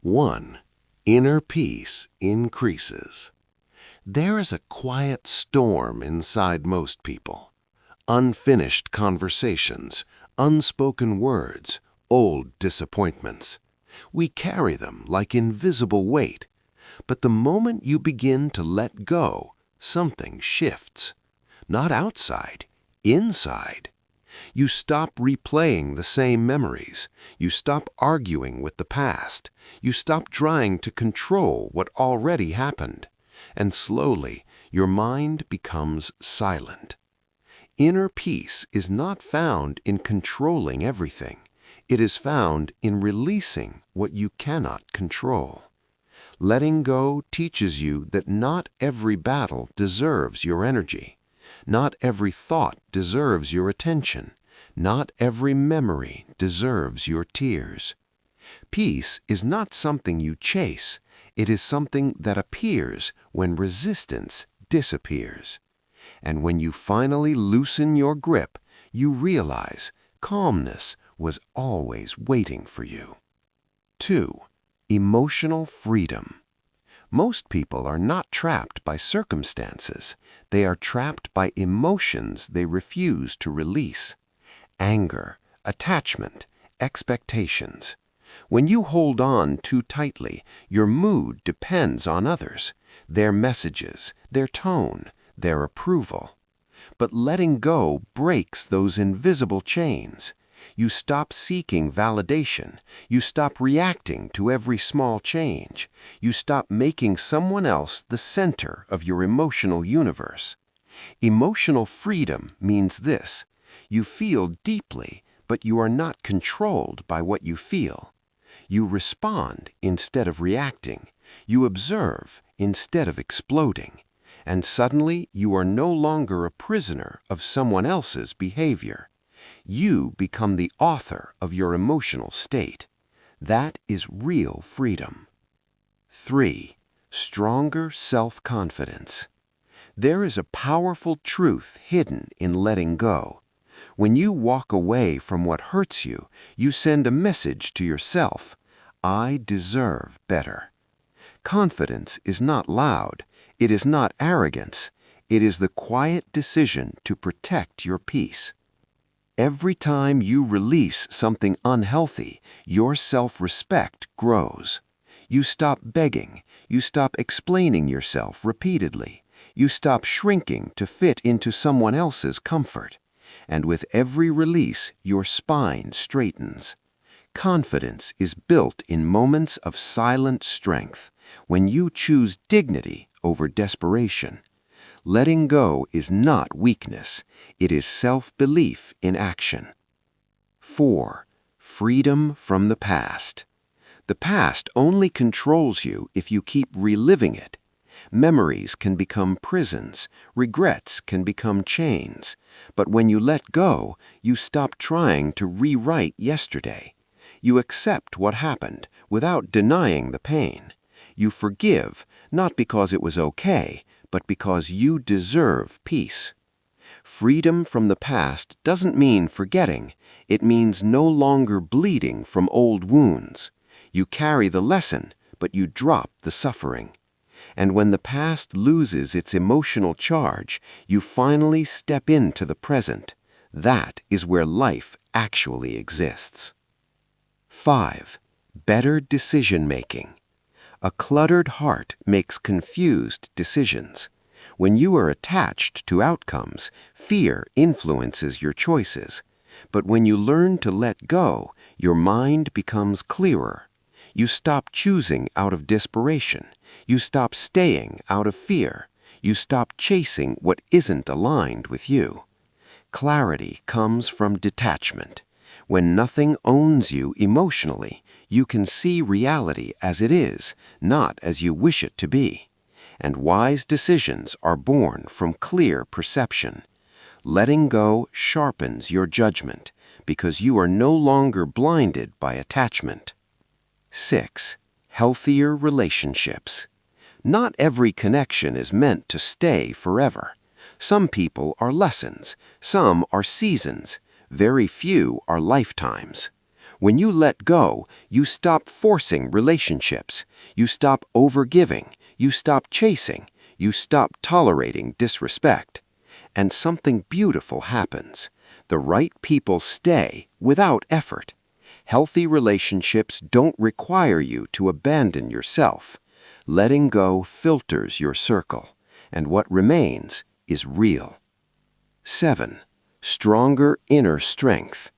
1. Inner peace increases. There is a quiet storm inside most people. Unfinished conversations, unspoken words, old disappointments. We carry them like invisible weight. But the moment you begin to let go, something shifts. Not outside, inside. You stop replaying the same memories. You stop arguing with the past. You stop trying to control what already happened. And slowly, your mind becomes silent. Inner peace is not found in controlling everything. It is found in releasing what you cannot control. Letting go teaches you that not every battle deserves your energy. Not every thought deserves your attention. Not every memory deserves your tears. Peace is not something you chase. It is something that appears when resistance disappears. And when you finally loosen your grip, you realize calmness was always waiting for you. 2. Emotional freedom. Most people are not trapped by circumstances. They are trapped by emotions they refuse to release. Anger, attachment, expectations. When you hold on too tightly, your mood depends on others, their messages, their tone, their approval. But letting go breaks those invisible chains. You stop seeking validation. You stop reacting to every small change. You stop making someone else the center of your emotional universe. Emotional freedom means this: you feel deeply, but you are not controlled by what you feel. You respond instead of reacting. You observe instead of exploding. And suddenly you are no longer a prisoner of someone else's behavior. You become the author of your emotional state. That is real freedom. 3. Stronger self-confidence. There is a powerful truth hidden in letting go. When you walk away from what hurts you, you send a message to yourself: I deserve better. Confidence is not loud. It is not arrogance. It is the quiet decision to protect your peace. Every time you release something unhealthy, your self-respect grows. You stop begging. You stop explaining yourself repeatedly. You stop shrinking to fit into someone else's comfort. And with every release, your spine straightens. Confidence is built in moments of silent strength, when you choose dignity over desperation. Letting go is not weakness. It is self-belief in action. 4. Freedom from the past. The past only controls you if you keep reliving it. Memories can become prisons. Regrets can become chains. But when you let go, you stop trying to rewrite yesterday. You accept what happened without denying the pain. You forgive, not because it was okay, but because you deserve peace. Freedom from the past doesn't mean forgetting. It means no longer bleeding from old wounds. You carry the lesson, but you drop the suffering. And when the past loses its emotional charge, you finally step into the present. That is where life actually exists. 5. Better decision-making. A cluttered heart makes confused decisions. When you are attached to outcomes, fear influences your choices. But when you learn to let go, your mind becomes clearer. You stop choosing out of desperation. You stop staying out of fear. You stop chasing what isn't aligned with you. Clarity comes from detachment. When nothing owns you emotionally, you can see reality as it is, not as you wish it to be. And wise decisions are born from clear perception. Letting go sharpens your judgment because you are no longer blinded by attachment. 6. Healthier relationships. Not every connection is meant to stay forever. Some people are lessons. Some are seasons. Very few are lifetimes. When you let go, you stop forcing relationships. You stop overgiving. You stop chasing. You stop tolerating disrespect. And something beautiful happens. The right people stay without effort. Healthy relationships don't require you to abandon yourself. Letting go filters your circle, and what remains is real. 7. Stronger inner strength.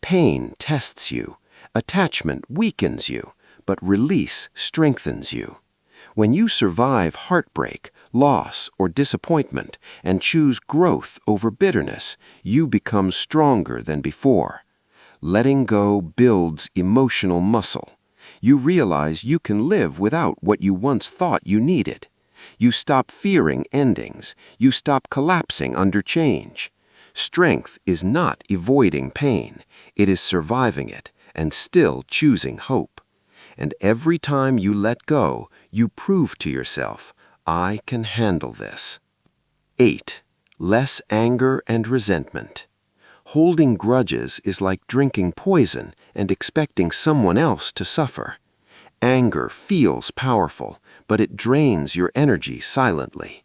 Pain tests you. Attachment weakens you, but release strengthens you. When you survive heartbreak, loss, or disappointment and choose growth over bitterness, you become stronger than before. Letting go builds emotional muscle. You realize you can live without what you once thought you needed. You stop fearing endings. You stop collapsing under change. Strength is not avoiding pain. It is surviving it and still choosing hope. And every time you let go, you prove to yourself, I can handle this. 8. Less anger and resentment. Holding grudges is like drinking poison and expecting someone else to suffer. Anger feels powerful, but it drains your energy silently.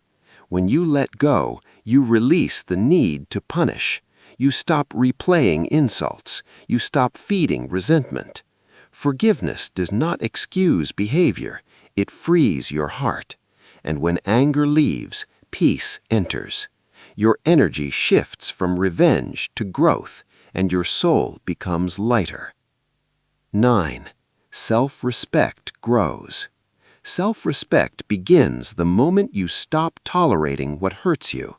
When you let go, you release the need to punish. You stop replaying insults. You stop feeding resentment. Forgiveness does not excuse behavior. It frees your heart. And when anger leaves, peace enters. Your energy shifts from revenge to growth, and your soul becomes lighter. 9. Self-respect grows. Self-respect begins the moment you stop tolerating what hurts you.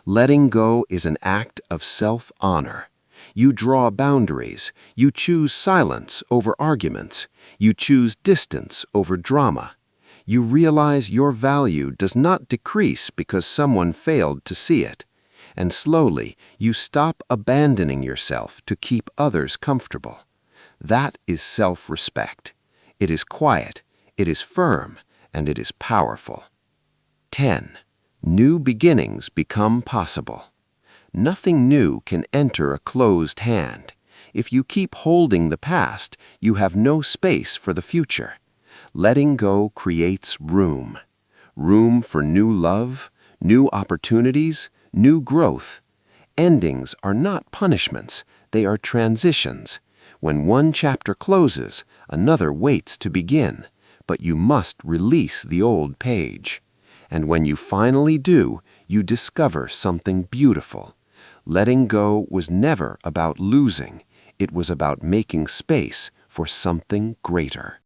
Letting go is an act of self-honor. You draw boundaries. You choose silence over arguments. You choose distance over drama. You realize your value does not decrease because someone failed to see it. And slowly, you stop abandoning yourself to keep others comfortable. That is self-respect. It is quiet, it is firm, and it is powerful. 10. New beginnings become possible. Nothing new can enter a closed hand. If you keep holding the past, you have no space for the future. Letting go creates room. Room for new love, new opportunities, new growth. Endings are not punishments, they are transitions. When one chapter closes, another waits to begin, but you must release the old page. And when you finally do, you discover something beautiful. Letting go was never about losing, it was about making space for something greater.